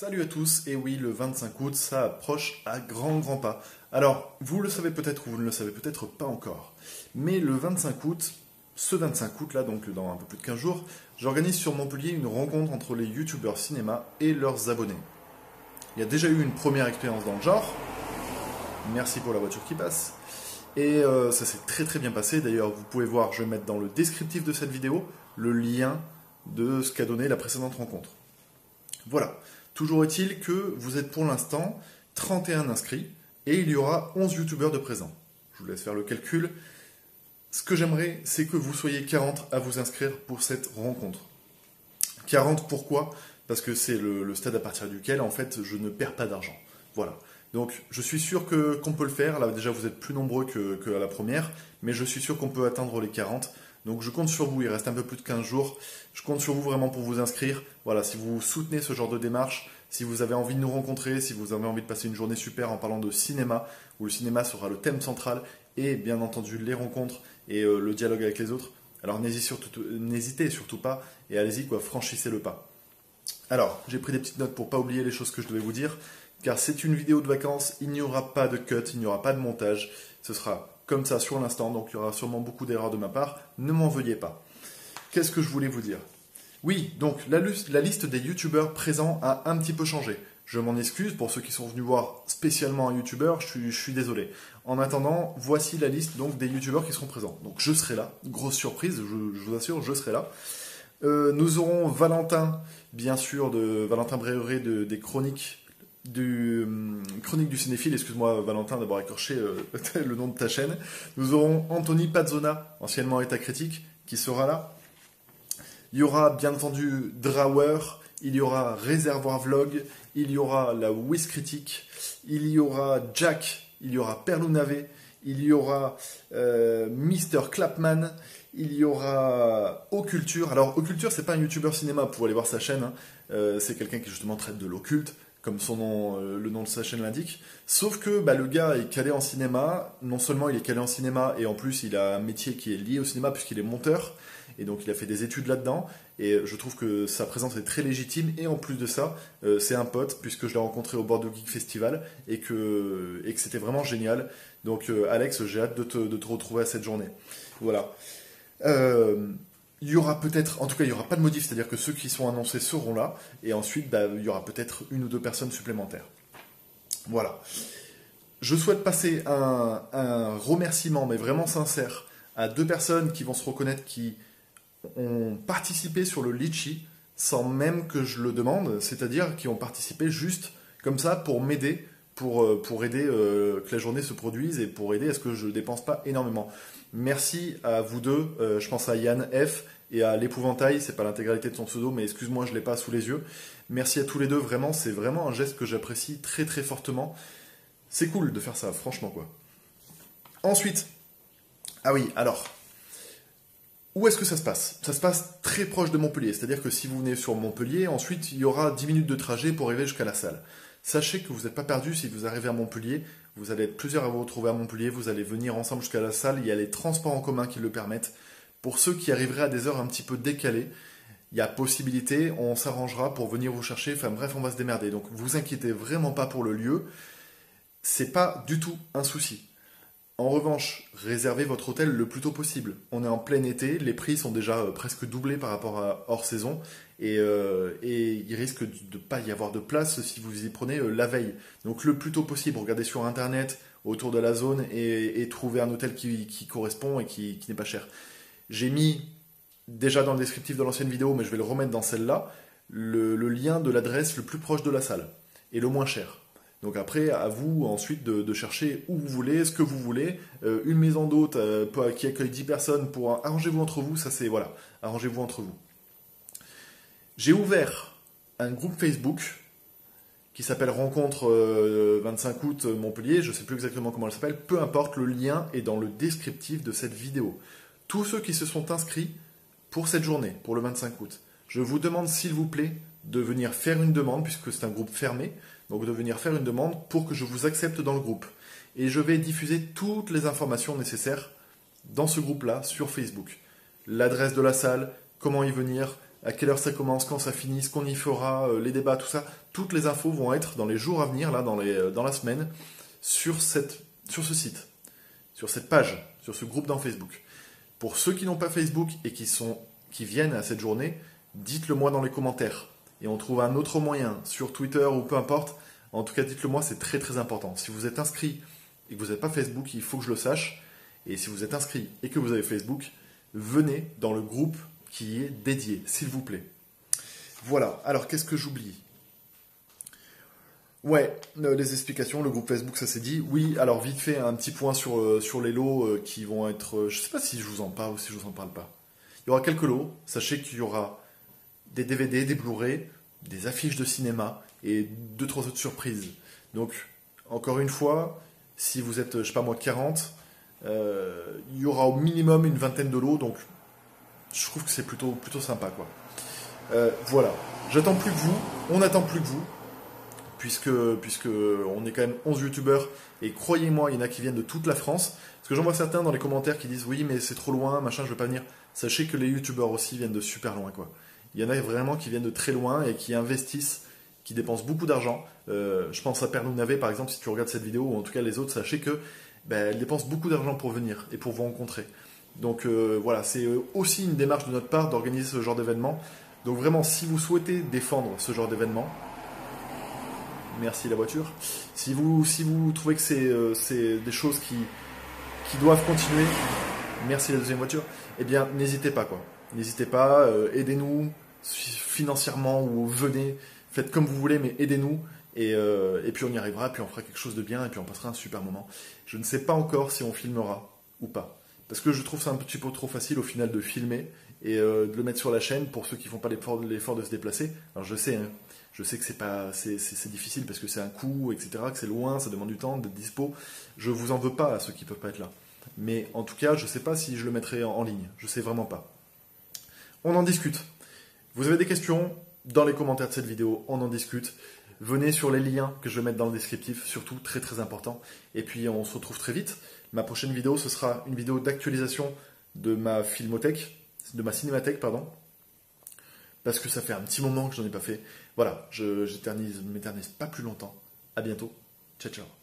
Salut à tous, et oui, le 25 août, ça approche à grands pas. Alors, vous le savez peut-être ou vous ne le savez peut-être pas encore, mais le 25 août, ce 25 août là, donc dans un peu plus de 15 jours, j'organise sur Montpellier une rencontre entre les youtubeurs cinéma et leurs abonnés. Il y a déjà eu une première expérience dans le genre, merci pour la voiture qui passe, et ça s'est très bien passé. D'ailleurs, vous pouvez voir, je vais mettre dans le descriptif de cette vidéo le lien de ce qu'a donné la précédente rencontre. Voilà. Toujours est-il que vous êtes pour l'instant 31 inscrits et il y aura 11 youtubeurs de présents. Je vous laisse faire le calcul. Ce que j'aimerais, c'est que vous soyez 40 à vous inscrire pour cette rencontre. 40 pourquoi? Parce que c'est le stade à partir duquel, en fait, je ne perds pas d'argent. Voilà. Donc, je suis sûr qu'on peut le faire. Là, déjà, vous êtes plus nombreux qu'à la première, mais je suis sûr qu'on peut atteindre les 40. Donc je compte sur vous, il reste un peu plus de 15 jours. Je compte sur vous vraiment pour vous inscrire. Voilà, si vous soutenez ce genre de démarche, si vous avez envie de nous rencontrer, si vous avez envie de passer une journée super en parlant de cinéma, où le cinéma sera le thème central, et bien entendu les rencontres et le dialogue avec les autres, alors n'hésitez surtout pas, et allez-y, franchissez le pas. Alors, j'ai pris des petites notes pour pas oublier les choses que je devais vous dire, car c'est une vidéo de vacances, il n'y aura pas de cut, il n'y aura pas de montage, ce sera comme ça sur l'instant, donc il y aura sûrement beaucoup d'erreurs de ma part, ne m'en veuillez pas. Qu'est-ce que je voulais vous dire? Oui, donc la liste des youtubeurs présents a un petit peu changé. Je m'en excuse pour ceux qui sont venus voir spécialement un youtubeur, je suis désolé. En attendant, voici la liste donc des youtubeurs qui seront présents. Donc je serai là, grosse surprise, je vous assure, je serai là. Nous aurons Valentin, bien sûr, de Valentin Bréheret des Chroniques Chronique du cinéphile, excuse-moi Valentin d'avoir écorché le nom de ta chaîne. Nous aurons Anthony Pazzona, anciennement État Critique, qui sera là. Il y aura bien entendu Drawer, il y aura Réservoir Vlog, il y aura la Wiz Critique, il y aura Jack, il y aura Perlounavé, il y aura Mr. Clapman, il y aura Occulture. Alors Occulture, c'est pas un youtubeur cinéma, vous pouvez aller voir sa chaîne, hein. C'est quelqu'un qui justement traite de l'occulte, comme son nom, le nom de sa chaîne l'indique. Sauf que le gars est calé en cinéma. Non seulement il est calé en cinéma, et en plus il a un métier qui est lié au cinéma puisqu'il est monteur. Et donc il a fait des études là-dedans. Et je trouve que sa présence est très légitime. Et en plus de ça, c'est un pote puisque je l'ai rencontré au Bordeaux Geek Festival et que c'était vraiment génial. Donc Alex, j'ai hâte de te retrouver à cette journée. Voilà. Il y aura peut-être, en tout cas il n'y aura pas de modif, c'est-à-dire que ceux qui sont annoncés seront là, et ensuite il y aura peut-être une ou deux personnes supplémentaires. Voilà. Je souhaite passer un remerciement, mais vraiment sincère, à deux personnes qui vont se reconnaître, qui ont participé sur le Litchi, sans même que je le demande, c'est-à-dire qui ont participé juste comme ça pour m'aider, pour aider que la journée se produise et pour aider à ce que je ne dépense pas énormément. Merci à vous deux, je pense à Yann F et à l'épouvantail, c'est pas l'intégralité de son pseudo, mais excuse-moi, je l'ai pas sous les yeux. Merci à tous les deux, vraiment, c'est vraiment un geste que j'apprécie très fortement. C'est cool de faire ça, franchement quoi. Ensuite, ah oui, alors, où est-ce que ça se passe? Ça se passe très proche de Montpellier, c'est-à-dire que si vous venez sur Montpellier, ensuite il y aura 10 minutes de trajet pour arriver jusqu'à la salle. Sachez que vous n'êtes pas perdu si vous arrivez à Montpellier, vous allez être plusieurs à vous retrouver à Montpellier, vous allez venir ensemble jusqu'à la salle, il y a les transports en commun qui le permettent. Pour ceux qui arriveraient à des heures un petit peu décalées, il y a possibilité, on s'arrangera pour venir vous chercher, enfin bref, on va se démerder. Donc vous inquiétez vraiment pas pour le lieu, c'est pas du tout un souci. En revanche, réservez votre hôtel le plus tôt possible. On est en plein été, les prix sont déjà presque doublés par rapport à hors saison et il risque de ne pas y avoir de place si vous y prenez la veille. Donc le plus tôt possible, regardez sur internet autour de la zone et trouvez un hôtel qui correspond et qui n'est pas cher. J'ai mis déjà dans le descriptif de l'ancienne vidéo, mais je vais le remettre dans celle-là, le lien de l'adresse le plus proche de la salle et le moins cher. Donc après, à vous ensuite de chercher où vous voulez, ce que vous voulez. Une maison d'hôte qui accueille 10 personnes, arrangez-vous entre vous, ça c'est, voilà, arrangez-vous entre vous. J'ai ouvert un groupe Facebook qui s'appelle Rencontre 25 août Montpellier, je ne sais plus exactement comment elle s'appelle, peu importe, le lien est dans le descriptif de cette vidéo. Tous ceux qui se sont inscrits pour cette journée, pour le 25 août, je vous demande s'il vous plaît de venir faire une demande, puisque c'est un groupe fermé, donc de venir faire une demande pour que je vous accepte dans le groupe. Et je vais diffuser toutes les informations nécessaires dans ce groupe-là sur Facebook. L'adresse de la salle, comment y venir, à quelle heure ça commence, quand ça finit, ce qu'on y fera, les débats, tout ça. Toutes les infos vont être dans les jours à venir, là, dans la semaine, sur ce site, sur cette page, sur ce groupe dans Facebook. Pour ceux qui n'ont pas Facebook et qui viennent à cette journée, dites-le moi dans les commentaires. Et on trouve un autre moyen, sur Twitter ou peu importe. En tout cas, dites-le moi, c'est très très important. Si vous êtes inscrit et que vous n'êtes pas Facebook, il faut que je le sache. Et si vous êtes inscrit et que vous avez Facebook, venez dans le groupe qui est dédié, s'il vous plaît. Voilà, alors qu'est-ce que j'oublie? Ouais, les explications, le groupe Facebook, ça s'est dit. Oui, alors vite fait, un petit point sur les lots qui vont être... je ne sais pas si je vous en parle ou si je vous en parle pas. Il y aura quelques lots. Sachez qu'il y aura des DVD, des Blu-ray, des affiches de cinéma et 2-3 autres surprises. Donc, encore une fois, si vous êtes, je sais pas moi, 40, il y aura au minimum une vingtaine de lots. Donc, je trouve que c'est plutôt sympa, quoi. Voilà. J'attends plus que vous. On n'attend plus que vous. Puisque on est quand même 11 youtubeurs, et croyez-moi, il y en a qui viennent de toute la France. Parce que j'en vois certains dans les commentaires qui disent oui, mais c'est trop loin, machin, je veux pas venir. Sachez que les youtubeurs aussi viennent de super loin, quoi. Il y en a vraiment qui viennent de très loin et qui investissent, qui dépensent beaucoup d'argent. Je pense à Pernou Navé, par exemple, si tu regardes cette vidéo, ou en tout cas les autres, sachez que elles dépensent beaucoup d'argent pour venir et pour vous rencontrer. Donc voilà, c'est aussi une démarche de notre part d'organiser ce genre d'événement. Donc vraiment, si vous souhaitez défendre ce genre d'événement, merci la voiture. Si vous trouvez que c'est des choses qui doivent continuer, merci la deuxième voiture, eh bien n'hésitez pas, quoi. N'hésitez pas, aidez-nous financièrement ou venez, faites comme vous voulez, mais aidez-nous. Et puis on y arrivera, puis on fera quelque chose de bien, et puis on passera un super moment. Je ne sais pas encore si on filmera ou pas. Parce que je trouve ça un petit peu trop facile au final de filmer et de le mettre sur la chaîne pour ceux qui font pas l'effort de se déplacer. Alors je sais, hein, je sais que c'est difficile parce que c'est un coût, etc., que c'est loin, ça demande du temps, d'être dispo. Je vous en veux pas à ceux qui peuvent pas être là. Mais en tout cas, je sais pas si je le mettrai en ligne. Je sais vraiment pas. On en discute. Vous avez des questions? Dans les commentaires de cette vidéo, on en discute. Venez sur les liens que je vais mettre dans le descriptif, surtout très très important. Et puis on se retrouve très vite. Ma prochaine vidéo, ce sera une vidéo d'actualisation de ma filmothèque, de ma cinémathèque, pardon. Parce que ça fait un petit moment que je n'en ai pas fait. Voilà, je m'éternise pas plus longtemps. À bientôt. Ciao, ciao.